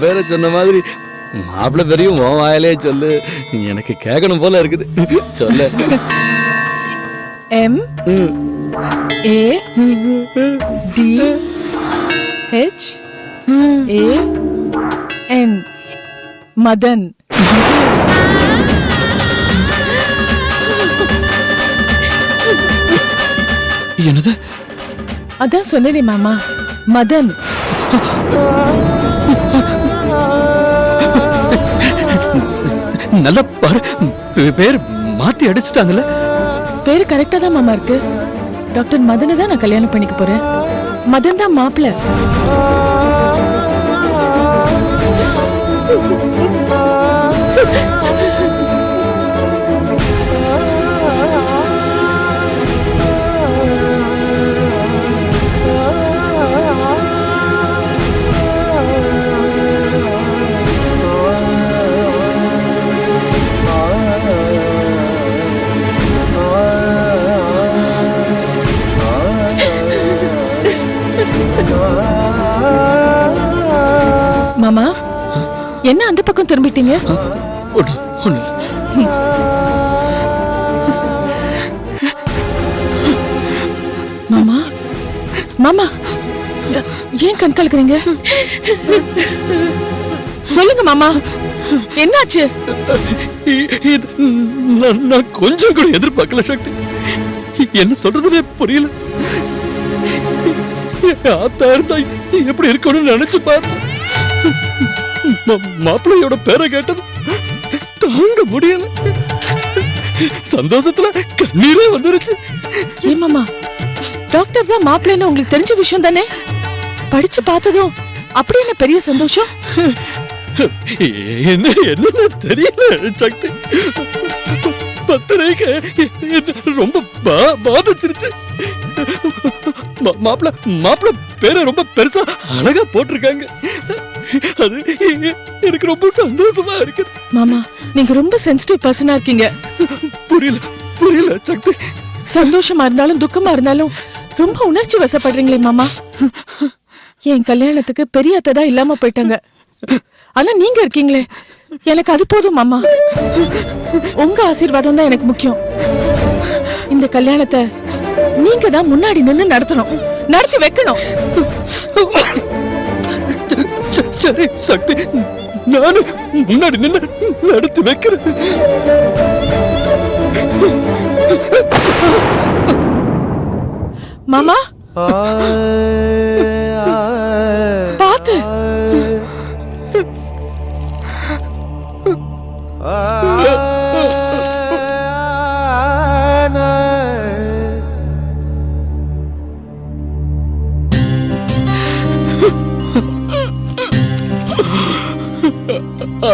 பேரை சொன்ன மாதிரி மாப்பிள்ளை பேரையும் உன் வாயிலே சொல்லு. எனக்கு கேட்கணும் போல இருக்குது. சொல்ல. MADHAN மதன். என்னது? அதான் சொன்னேனே மாமா, மதன். நல்ல பாரு, பேர் மாத்தி அடிச்சிட்டாங்கல்ல. பேரு கரெக்டா தான் மாமா இருக்கு. டாக்டர் மதனை தான் நான் கல்யாணம் பண்ணிக்க போறேன். மதன் தான் மாப்பிள்ள. மாமா, என்ன அந்த பக்கம் திரும்பிட்டீங்க? மாமா, மாமா, ஏன் கண் கலக்குறீங்க? சொல்லுங்க மாமா, என்னாச்சு? நான் கொஞ்சம் கூட எதிர்பார்க்கல சக்தி. என்ன சொல்றதுனே புரியல. ஆத்தா இருந்தா எப்படி இருக்கணும்னு நினைச்சு பார்த்தேன். மாப்பிள்ளையோட பேரை கேட்டது தாங்க முடியல. சந்தோஷத்துல கண்ணீரே வந்துருச்சு. ஏன் மாமா, டாக்டர் தான் மாப்பிள்ளைன்னு உங்களுக்கு தெரிஞ்ச விஷயம் தானே? படிச்சு பார்த்ததும் அப்படி என்ன பெரிய சந்தோஷம்? என்ன தெரியல சக்தி. பத்திரிக்கை ரொம்ப பாதிச்சிருச்சு. மாப்பிள்ள பேரை ரொம்ப பெருசா அழகா போட்டிருக்காங்க. அது எனக்கு ரொம்ப சந்தோஷமா இருக்கு. மாமா, நீங்க ரொம்ப சென்சிட்டிவ் பர்சனா இருக்கீங்க. புரியல சக்தி. சந்தோஷமா இருந்தாலும் துக்கமா இருந்தாலும் ரொம்ப உணர்ச்சி வசப்படுறீங்களே மாமா. என் கல்யாணத்துக்கு பெரிய அத்தை தான் இல்லாம போயிட்டாங்க. ஆனா நீங்க இருக்கீங்களே, எனக்கு அது போதும் மாமா. உங்க ஆசீர்வாதம் தான் எனக்கு முக்கியம். இந்த கல்யாணத்தை நீங்க தான் முன்னாடி நின்னு நடத்தணும், நடத்தி வைக்கணும். சரி சக்தி, நானு முன்னாடி நின்னு நடத்தி வைக்கிறேன். மாமா, பாத்து.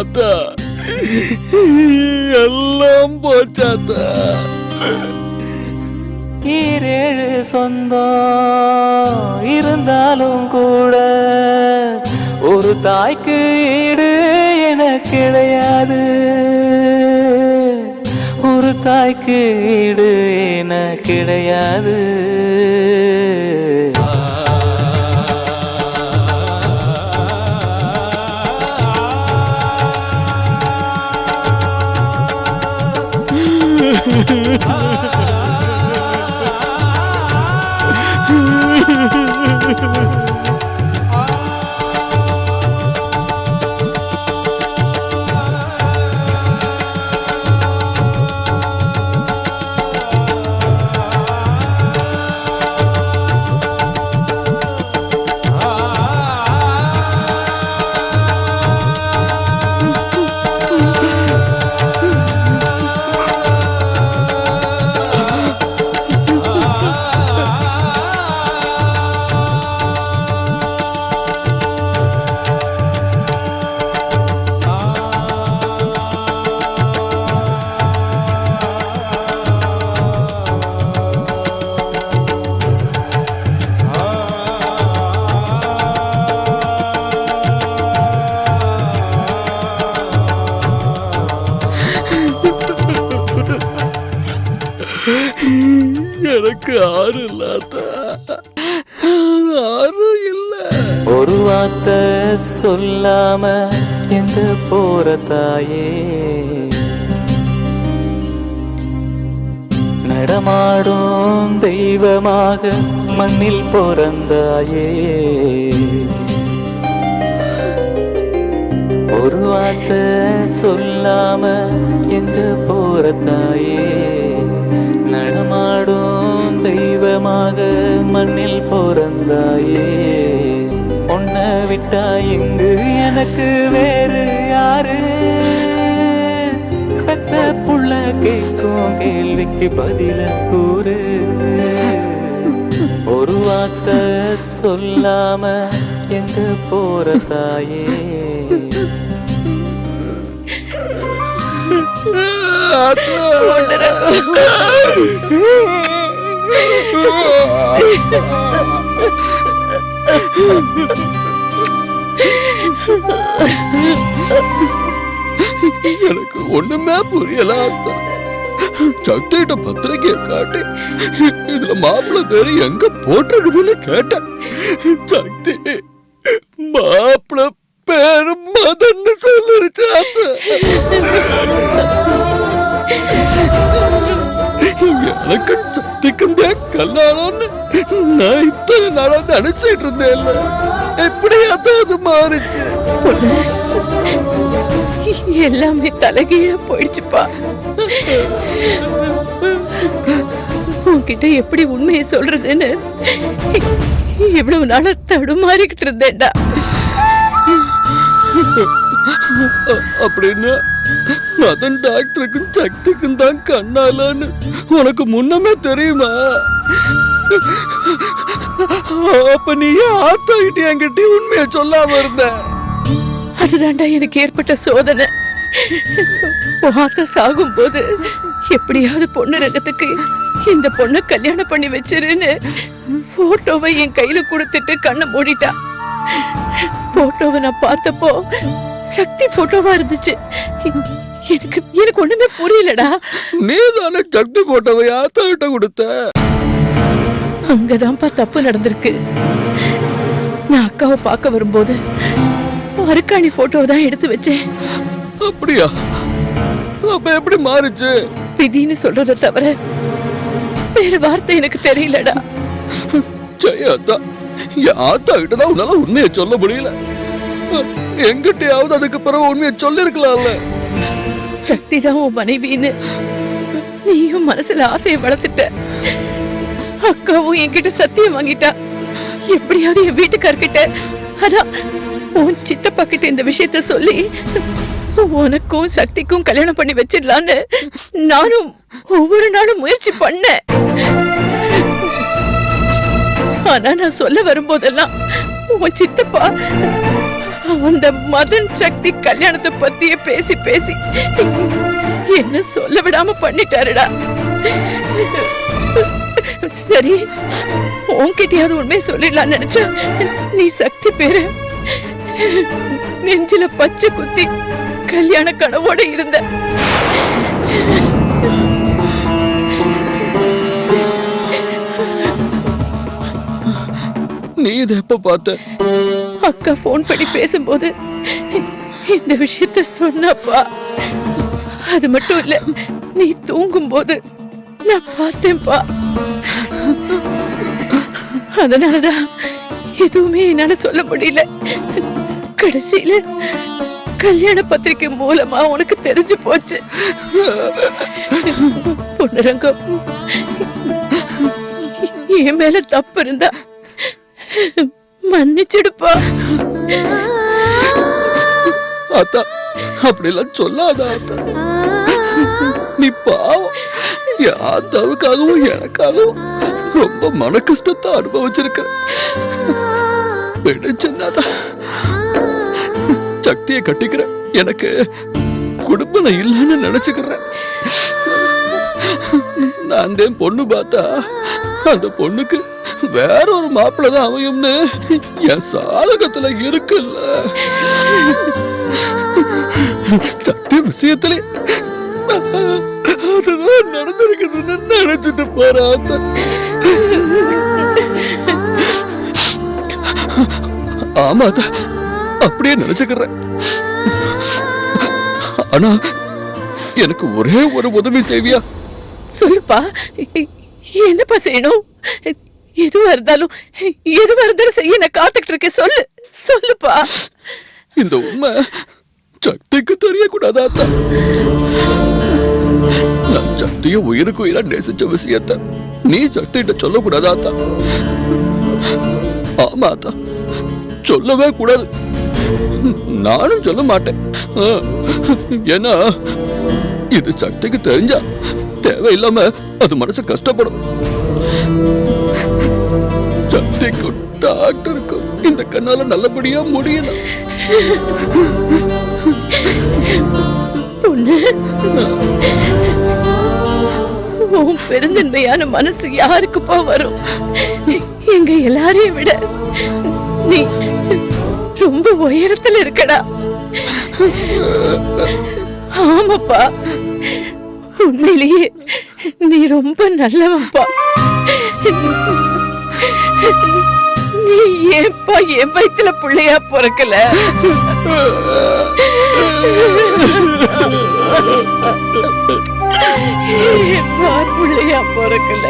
அத்தா, எல்லாம் போச்சாத்தா. ஈரேழு சொந்தம் இருந்தாலும் கூட ஒரு தாய்க்கு ஈடு என கிடையாது. ஒரு தாய்க்கு ஈடு என கிடையாது. எனக்கு ஆறு இல்லாத ஆறு இல்ல. ஒரு வார்த்தை சொல்லாம எங்க போற தாயே நடமாடும் தெய்வமாக மண்ணில் பிறந்தாயே ஒரு வார்த்தை சொல்லாம எங்க போற தாயே நடமாடும் தெய்வமாக மண்ணில் பிறந்தாயே உன்னை விட்டா இங்கு எனக்கு வேறு யாரு பெத்த புள்ள கேட்கும் கேள்விக்கு பதில கூறு ஒரு வார்த்தை சொல்லாம எங்க போற தாயே எனக்கு ஒண்ணுமே புரியல அத்தா. சக்திகிட்ட பத்திரிக்கைய காட்டி இதுல மாப்பிள்ளை பேரு எங்க போட்டிருக்குதுன்னு கேட்டேன். சக்தி மாப்பிள்ளை பேரு மதன்னு சொல்லிருச்சு அத்தா. எனக்கும் சக்திக்கும் தான் கல்யாணம்னு நான் இத்தனை நாளா நினைச்சிட்டு இருந்தேன். எப்படியாத்தான் அது மாறிச்சு. எல்லாமே தலைகீழ போயிடுச்சுப்பா. உன்கிட்ட எப்படி உண்மையை சொல்றதுன்னு இவ்வளவு நாளா தடுமாறிக்கிட்டு இருந்தேன்டா. அப்படின்னா மதன் டாக்டருக்கும் சக்திக்கும் தான் கண்ணாலன்னு உனக்கு முன்னமே தெரியுமா? அப்ப நீ ஆத்தாகிட்ட என்கிட்ட உண்மையை சொல்லாம இருந்த? அதுதான்டா எனக்கு ஏற்பட்ட சோதனை. ஆத்தா சாகும் போது எப்படியாவது பொண்ணு ரகத்துக்கு இந்த பொண்ணை கல்யாணம் பண்ணி வச்சிருன்னு போட்டோவை என் கையில கொடுத்துட்டு கண்ணை மூடிட்டா. போட்டோவை நான் பார்த்தப்போ சக்தி போட்டோவா இருந்துச்சு. எனக்கு ஒண்ணுமே புரியலடா. நீ தானே சக்தி போட்டோவை ஆத்தாகிட்ட கொடுத்த. அங்கதான்ப்பா தப்பு நடந்திருக்கு. நான் அக்காவை பார்க்க வரும்போது அருக்காணி போட்டோவை தான் எடுத்து வச்சேன். அப்படியா? அப்ப எப்படி மாறுச்சு? விதின்னு சொல்றத தவிர வேற வார்த்தை எனக்கு தெரியலடா. ஜெயாத்தா, என் ஆத்தா கிட்டதான் உன்னால உண்மையை சொல்ல முடியல. எங்கிட்டயாவது அதுக்கு பிறகு உண்மையை சொல்லிருக்கலாம்ல. சக்தி தான் உன் மனைவின்னு நீயும் மனசுல ஆசையை வளர்த்துட்ட. அக்காவும் என்கிட்ட சத்தியம் வாங்கிட்டா. எப்படியாவது என் வீட்டுக்கார்கிட்ட, அதான் உன் சித்தப்பா கிட்ட இந்த விஷயத்த சொல்லி உனக்கும் சக்திக்கும் கல்யாணம் பண்ணி வச்சிடலான்னு நானும் ஒவ்வொரு நாளும் முயற்சி பண்ணேன். ஆனா நான் சொல்ல வரும்போதெல்லாம் உன் சித்தப்பா அந்த மதன் சக்தி கல்யாணத்தை பத்தியே பேசி பேசி என்ன சொல்ல விடாம பண்ணிட்டாருடா. சரி, உன்கிட்டயாவது உண்மையை சொல்லிடலான்னு நினைச்சா நீ சக்தி பேரு நெஞ்சில பச்சை குத்தி கல்யாண கனவோட இருந்த. நீ இதை எப்ப பார்த்த? அக்கா போன் பண்ணி பேசும்போது இந்த விஷயத்த சொன்னப்பா. அது மட்டும் இல்ல, நீ தூங்கும் போது நான் பார்த்தேன்ப்பா. அதனாலதான் எதுவுமே என்னால சொல்ல முடியல. கடைசியில கல்யாண பத்திரிக்கை மூலமா உனக்கு தெரிஞ்சு போச்சு. பொன்னுரங்கம், என் மேல தப்பு இருந்தா மன்னிச்சிடுப்பா. அத்தா, அப்படிலாம் சொல்லாத அத்தா. நீ பாவம். என் ஆத்தாவுக்காகவும் எனக்காகவும் ரொம்ப மன கஷ்டத்தை அனுபவிச்சிருக்க. சின்னதான் சக்தியை கட்டிக்கிற எனக்கு குடும்பம் இல்லைன்னு நினைச்சுக்கிறேன். நான் பொண்ணு பார்த்தா அந்த பொண்ணுக்கு வேற ஒரு மாப்பிள்ளை தான் அமையும்னு என் சாதகத்துல இருக்குல்ல. சக்தி விஷயத்துல அதுதான் நடந்திருக்குதுன்னு நினைச்சிட்டு போறாத்த. ஆமாதா, அப்படியே நினைச்சுக்கிறேன். ஆனா எனக்கு ஒரே ஒரு உதவி செய்வியா? சொல்லுப்பா, என்னப்பா செய்யணும்? எதுவா இருந்தாலும் செய்ய நான் காத்துக்கிட்டு இருக்கேன். சொல்லுப்பா. இந்த உண்மை சக்திக்கு தெரியக்கூடாதா? நான் சக்திய உயிருக்கு உயிரா நேசிச்ச விஷயத்த நீ சக்திகிட்ட சொல்லக்கூடாதா? ஆமா அத்தா, சொல்லவே கூடாது. நானும் சொல்ல மாட்டேன். ஏன்னா இது சக்திக்கு தெரிஞ்சா தேவையில்லாம அது மனசு கஷ்டப்படும். சக்திக்கும் டாக்டருக்கும் இந்த கண்ணால நல்லபடியா முடியல. பொண்ணு, உன் பெருந்தன்மையான மனசு யாருக்குப்பா வரும்? எங்க எல்லாரையும் விட நீ ரொம்ப உயரத்துல இருக்கடா. ஆமாப்பா, உண்மையிலேயே நீ ரொம்ப நல்லவன்பா. நீ ஏன்பா என் வயித்துல பிள்ளையா பிறக்கல? ஏன்பா பிள்ளையா பிறக்கல?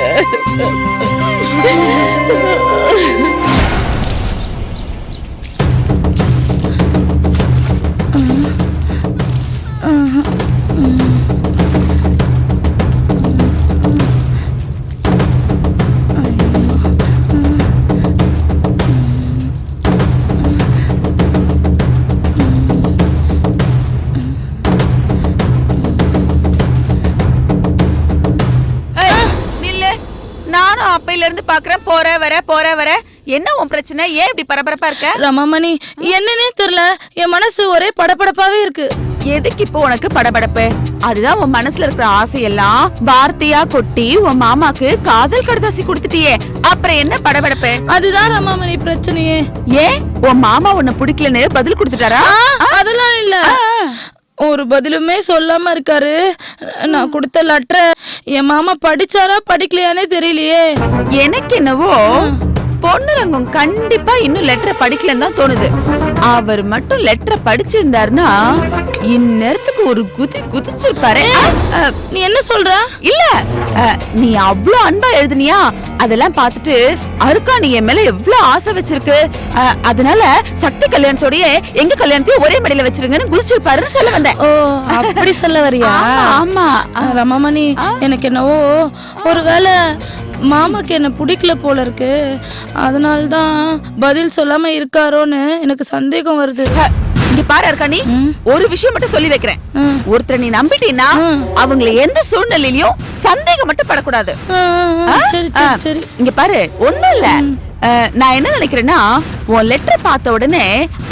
இருந்து பாக்குறேன், போற வர என்ன உன் பிரச்சனை? ஏன் இப்படி பரபரப்பா இருக்க? ரமாமணி, என்னன்னே தெரியல, என் மனசு ஒரே படபடப்பாவே இருக்கு. எதுக்கு இப்போ உனக்கு படபடப்பு? அதுதான் உன் மனசுல இருக்கிற ஆசையெல்லாம் வார்த்தையா கொட்டி உன் மாமாக்கு காதல் கடுதாசி கொடுத்துட்டியே, அப்புறம் என்ன படபடப்பு? அதுதான் ரமாமணி பிரச்சனையே. ஏன் உன் மாமா உன்னை பிடிக்கலன்னு பதில் கொடுத்துட்டாரா? அதெல்லாம் இல்ல, ஒரு பதிலுமே சொல்லாம இருக்காரு. நான் கொடுத்த லெட்டரை என் மாமா படிச்சாரா படிக்கலையானே தெரியலையே. எனக்கு என்னவோ பொன்னுரங்கம் கண்டிப்பா இன்னும் லெட்டரை படிக்கலன்னு தான் தோணுது. அவர் மட்டும் லெட்டரை படிச்சிருந்தாருன்னா இந்நேரத்துக்கு ஒரு குதிச்சிருப்பாரு. நீ என்ன சொல்ற? இல்ல, நீ அவ்வளவு அன்பா எழுதுனியா, அதெல்லாம் பார்த்துட்டு அருக்கா நீ என் மேல எவ்வளவு ஆசை வச்சிருக்கு, அதனால சக்தி கல்யாணத்தோடய எங்க கல்யாணத்தையும் ஒரே மேடையில வச்சிருங்கன்னு குதிச்சிருப்பாருன்னு சொல்ல வந்தேன். ஓ, அப்படி சொல்ல வரியா? ஆமா ரமாமணி, எனக்கு என்னவோ ஒருவேளை மாமாக்கு என்ன பிடிக்கல போல இருக்கு, அதனால்தான் பதில் சொல்லாம இருக்காரோன்னு எனக்கு சந்தேகம் வருது. இங்க பாரு அர்க்காணி, ஒரு விஷயம் மட்டும் சொல்லி வைக்கிறேன். ஒருத்தர் நீ நம்பிட்டீன்னா அவங்களை எந்த சூழ்நிலையிலயும் சந்தேகம் மட்டும் படக்கூடாது. சரி சரி சரி. இங்க பாரு, ஒண்ணும் இல்ல, நான் என்ன நினைக்கிறேன்னா உன் லெட்டர் பார்த்த உடனே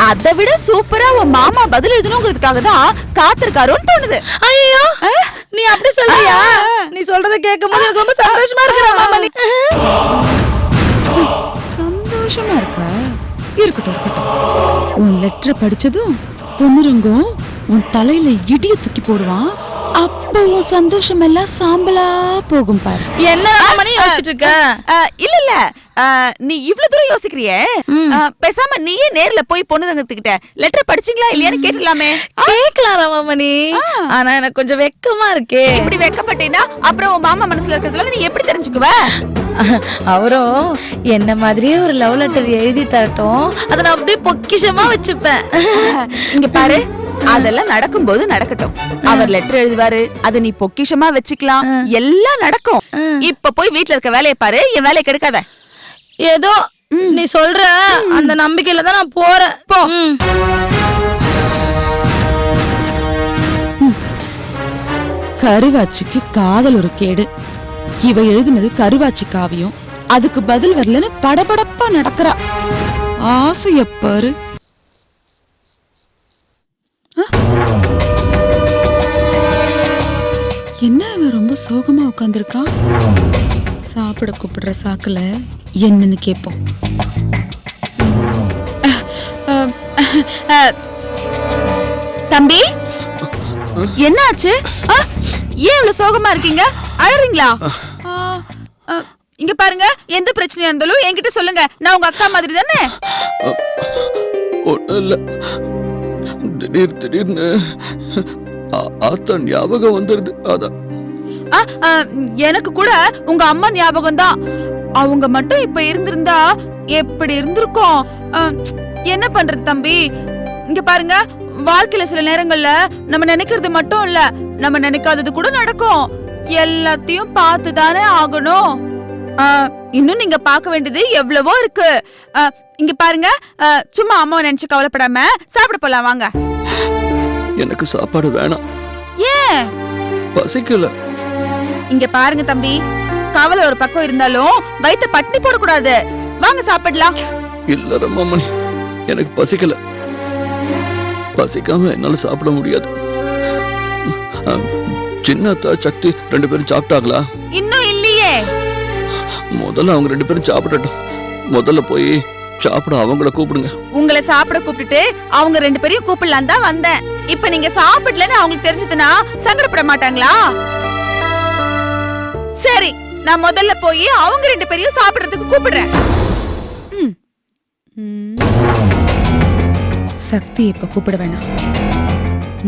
அதை விட சூப்பரா உன் மாமா பதில் எழுதணுங்கிறதுக்காக தான் காத்திருக்காரோன்னு தோணுது. ஐயோ, நீ அப்படி சொல்றியா? நீ சொல்றத கேட்கும்போது எனக்கு ரொம்ப சந்தோஷமா இருக்கு மாமணி. சந்தோஷமா இருக்கா? இருக்கட்டும். உன் லெட்டர் படிச்சதும் பொன்னுரங்கம் உன் தலையில இடிய தூக்கி போடுவான். அப்ப உன் சந்தோஷம் எல்லாம் சாம்பலா போகும் பாரு. என்ன ராமணி யோசிச்சுட்டு இருக்க? இல்ல, நீ இவ்வளவு தூரம் யோசிக்கிறியே, பேசாம நீயே நேர்ல போய் பொன்னுரங்கத்துக்கிட்ட லெட்டர் படிச்சீங்களா இல்லையான்னு கேட்டுலாமே. கேட்கலாம் ராமணி, ஆனா எனக்கு கொஞ்சம் வெக்கமா இருக்கே. இப்படி வெக்கப்பட்டீன்னா அப்புறம் உன் மாமா மனசுல இருக்கிறதுல நீ எப்படி தெரிஞ்சுக்குவ? அவரும் என்ன மாதிரியே ஒரு லவ் லெட்டர் எழுதி தரட்டும், அதை நான் அப்படியே பொக்கிஷமா வச்சுப்பேன். இங்க பாரு, அதெல்லாம் நடக்கும்போது நடக்கட்டும். அவர் லெட்டர் எழுதுவாரு, அதை நீ பொக்கிஷமா வச்சுக்கலாம், எல்லாம் நடக்கும். இப்ப போய் வீட்டுல இருக்க வேலையை பாரு, என் வேலையை கெடுக்காத. ஏதோ நீ சொல்ற அந்த நம்பிக்கையில தான் நான் போறேன். போ. கருவாச்சிக்கு காதல் ஒரு கேடு. இவ எழுதினது கருவாச்சி காவியம், அதுக்கு பதில் வரலன்னு படபடப்பா நடக்கிறா. ஆசைய பாரு. என்ன இவன் ரொம்ப சோகமா உட்கார்ந்திருக்கான்? சாப்பிட கூப்பிடுற சாக்குல என்னன்னு கேட்போம். தம்பி, என்னாச்சு? ஏன் இவ்வளவு சோகமா இருக்கீங்க? அழறீங்களா? இங்க பாருங்க, எந்த பிரச்சனையா இருந்தாலும் என்கிட்ட சொல்லுங்க, நான் உங்க அக்கா மாதிரி தானே. ஒண்ணும் இல்ல. திடீர்னு ஆத்தா ஞாபகம் வந்துருது. அதான் எனக்கு கூட உங்க அம்மா ஞாபகம் தான். அவங்க மட்டும் இப்ப இருந்திருந்தா எப்படி இருந்திருக்கும்? என்ன பண்றது தம்பி? இங்க பாருங்க, வாழ்க்கையில சில நேரங்கள்ல நம்ம நினைக்கிறது மட்டும் இல்ல, நம்ம நினைக்காதது கூட நடக்கும். எல்லாத்தையும் பார்த்து தானே ஆகணும். இன்னும் நீங்க பார்க்க வேண்டியது எவ்வளவோ இருக்கு. இங்க பாருங்க, சும்மா அம்மாவை நினைச்சு கவலைப்படாம சாப்பிட போலாம் வாங்க. எனக்கு சாப்பாடு வேணாம். ஏன்? பசிக்கல. இங்க பாருங்க தம்பி, கவலை ஒரு பக்கம் இருந்தாலும் வயித்த பட்டினி போடக்கூடாது. வாங்க சாப்பிடலாம். இல்ல ரமாமணி, எனக்கு பசிக்கல. பசிக்காம என்னால சாப்பிட முடியாது. சின்னத்தா சக்தி 2 பேரும் சாப்பிட்டாங்களா? இன்னும் இல்லையே. முதல்ல அவங்க 2 பேரும் சாப்பிடட்டும். முதல்ல போய் சாப்பிட அவங்கள கூப்பிடுங்க. உங்களை சாப்பிட கூப்பிட்டுட்டு அவங்க 2 பேரையும் கூப்பிடலாம் தான் வந்தேன். இப்ப நீங்க சாப்பிடலன்னு அவங்களுக்கு தெரிஞ்சதுன்னா சங்கடப்பட மாட்டாங்களா? சரி, நான் முதல்ல போய் அவங்க 2 பேரையும் சாப்பிடுறதுக்கு கூப்பிடுறேன். சக்தி இப்ப கூப்பிட வேணாம்.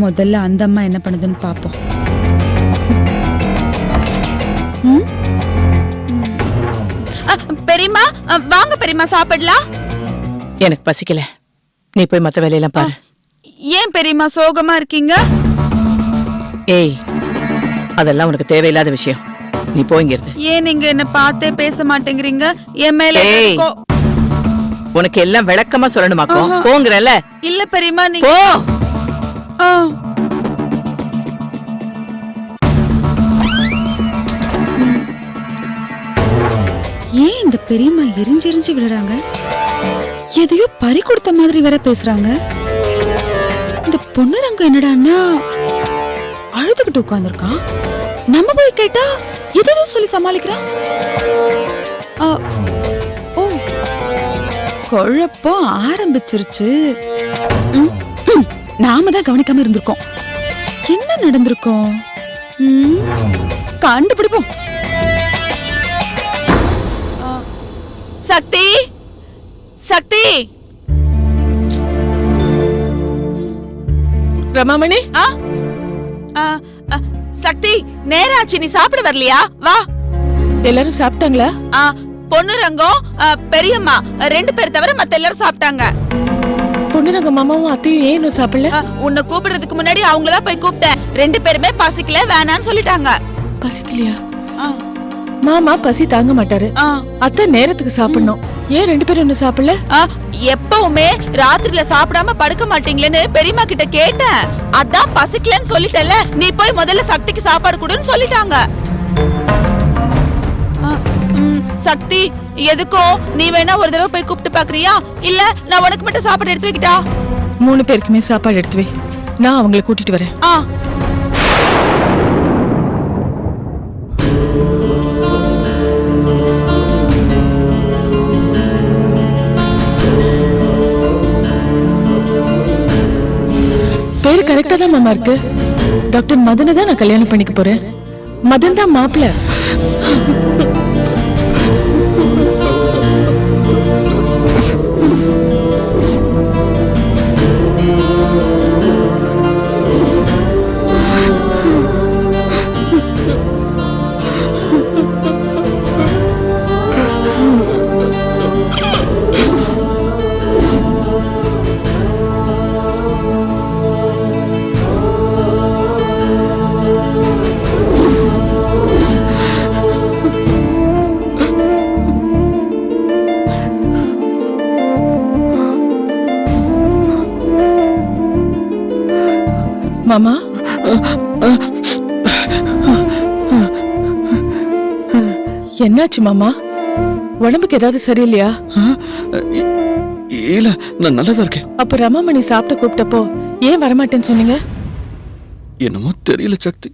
முதல்ல அந்த அம்மா என்ன பண்ணுதுன்னு பாப்போம். பெரியம்மா வாங்க, பெரியம்மா சாப்பிடலாம். எனக்கு பசிக்கல, நீ போய் மத்த வேலையெல்லாம் பாரு. ஏன் பெரியம்மா சோகமா இருக்கீங்க? ஏய், அதெல்லாம் உனக்கு தேவையில்லாத விஷயம். நீ போங்கிறது. ஏன் நீங்க என்ன பார்த்தே பேச மாட்டேங்கிறீங்க? என் மேல உனக்கு எல்லாம் விளக்கமா சொல்லணுமாக்கும். போங்கறல. இல்ல பெரியம்மா, நீ போ. ஏன் இந்த பெரியம்மா எரிஞ்செரிஞ்சு விழுறாங்க? எதையோ பறி கொடுத்த மாதிரி வேற பேசுறாங்க. இந்த பொண்ணுரங்க என்னடான்னா அழுதுகிட்டு உட்கார்ந்துருக்கான். நம்ம போய் கேட்டா எதோ சொல்லி சமாளிக்கிறான். ஓ, குழப்பம் ஆரம்பிச்சிருச்சு. நாம தான் கவனிக்காம இருந்திருக்கோம். என்ன நடந்திருக்கோம்? கண்டுபிடிப்போம். சக்தி, சக்தி, ரமாமணி. சக்தி, நேராச்சு. நீ சாப்பிட வரலையா? வா. எல்லாரும் சாப்பிட்டாங்களா? பொண்ணுரங்கம் பெரியம்மா 2 பேர் தவிர மத்த எல்லாரும் சாப்பிட்டாங்க. பொண்ணுரங்க மாமாவும் அத்தையும் ஏன் இன்னும் சாப்பிடல? உன்னை கூப்பிடுறதுக்கு முன்னாடி அவங்களதான் போய் கூப்பிட்டேன். 2 பேருமே பசிக்கல, வேணான்னு சொல்லிட்டாங்க. பசிக்கலையா? மாமா பசி தாங்க மாட்டாரு. அத்தை நேரத்துக்கு சாப்பிடணும். ஏன் 2 பேரும் இன்னும் சாப்பிடல? எப்பவுமே ராத்திரில சாப்பிடாம படுக்க மாட்டீங்களேன்னு பெரியம்மா கிட்ட கேட்டேன். அதான் பசிக்கலன்னு சொல்லிட்டல, நீ போய் முதல்ல சக்திக்கு சாப்பாடு கொடுன்னு சொல்லிட்டாங்க. சக்தி, எதுக்கும் நீ வேணா ஒரு தடவை போய் கூப்பிட்டு பாக்குறியா? இல்ல நான் உனக்கு மட்டும் சாப்பாடு எடுத்து வைக்கிட்டா? 3 பேருக்குமே சாப்பாடு எடுத்து வை. நான் அவங்களை கூட்டிட்டு வரேன். பேரு கரெக்டா தான் மாமா இருக்கு. டாக்டர் மதனை தான் நான் கல்யாணம் பண்ணிக்க போறேன். மதன் தான் மாப்பிள்ள. மாமா, என்னாச்சு மாமா? உடம்புக்கு ஏதாவது சரியில்லையா? இல்ல, நான் நல்லதா இருக்கேன். அப்ப ரமாமணி சாப்பிட்ட கூப்பிட்டப்போ ஏன் வரமாட்டேன்னு சொன்னீங்க? என்னமோ தெரியல சக்தி,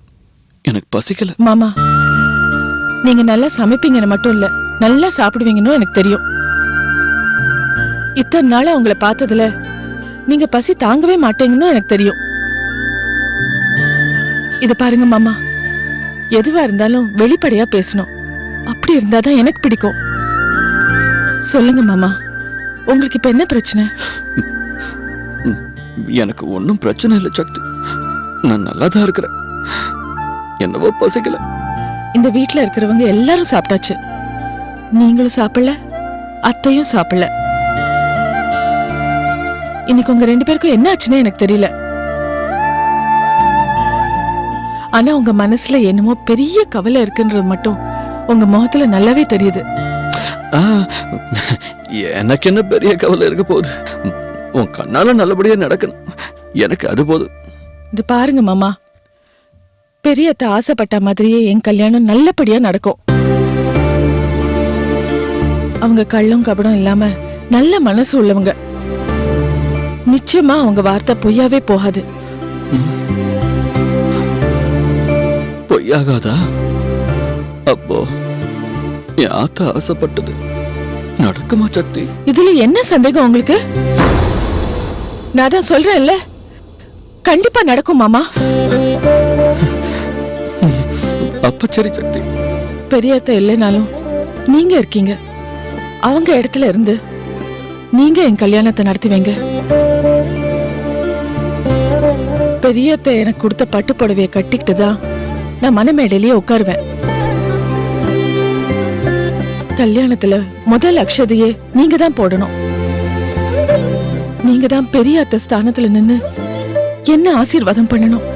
எனக்கு பசிக்கல. மாமா, நீங்க நல்லா சமைப்பீங்கன்னு மட்டும் இல்ல, நல்லா சாப்பிடுவீங்கன்னு எனக்கு தெரியும். இத்தனை நாளா உங்களை பார்த்ததுல நீங்க பசி தாங்கவே மாட்டீங்கன்னு எனக்கு தெரியும். இத பாருங்க மாமா, எதுவா இருந்தாலும் வெளிப்படையா பேசணும். அப்படி இருந்தாதான் எனக்கு பிடிக்கும். சொல்லுங்க மாமா, உங்களுக்கு இப்ப என்ன பிரச்சனை? எனக்கு ஒன்றும் பிரச்சனை இல்லை சக்தி. நான் நல்லா தான் இருக்கிறேன். என்னவோ பசிக்கல. இந்த வீட்ல இருக்கிறவங்க எல்லாரும் சாப்பிட்டாச்சு. நீங்களும் சாப்பிடல, அத்தையும் சாப்பிடல. இன்னைக்கு உங்க 2 பேருக்கும் என்ன ஆச்சுன்னு எனக்கு தெரியல. ஆனா உங்க மனசுல என்னமோ பெரிய கவலை இருக்குன்றது மட்டும் உங்க முகத்துல நல்லாவே தெரியுது. ஆ, எனக்கு என்ன பெரிய கவலை இருக்க போகுது? உன் கண்ணால நல்லபடியா நடக்கணும், எனக்கு அது போதும். இது பாருங்க மாமா, பெரியத்த ஆசைப்பட்ட மாதிரியே என் கல்யாணம் நல்லபடியா நடக்கும். அவங்க கள்ளும் கபடம் இல்லாம நல்ல மனசு உள்ளவங்க. நிச்சயமா அவங்க வார்த்தை பொய்யாவே போகாது. பொய்யாகாதா? அப்போ என் ஆத்தா ஆசைப்பட்டது நடக்குமா சக்தி? இதுல என்ன சந்தேகம் உங்களுக்கு? நான் தான் சொல்றேன்ல, கண்டிப்பா நடக்கும் மாமா. அப்ப சரி சக்தி. பெரியத்த இல்லைனாலும் நீங்க இருக்கீங்க. அவங்க இடத்துல இருந்து நீங்க என் கல்யாணத்தை நடத்தி வைங்க. பெரியத்த எனக்கு கொடுத்த பட்டு புடவையை கட்டிக்கிட்டு தான் நான் மனமேடையிலேயே உட்காருவேன். கல்யாணத்துல முதல் அக்ஷதையே நீங்க தான் போடணும். நீங்க தான் பெரிய அத்தை ஸ்தானத்துல நின்னு என்ன ஆசீர்வாதம் பண்ணணும்.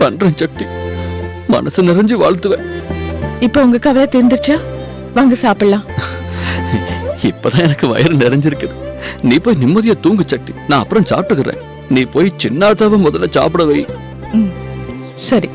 பண்றேன் சக்தி, மனசு நிறைஞ்சு வாழ்த்துவேன். இப்ப உங்க கவலை தீர்ந்துருச்சா? வாங்க சாப்பிடலாம். இப்பதான் எனக்கு வயிறு நிறைஞ்சிருக்குது. நீ போய் நிம்மதியா தூங்கு சக்தி, நான் அப்புறம் சாப்பிட்டுக்கிறேன். நீ போய் சின்னாதாவை முதல்ல சாப்பிட வை. சரி.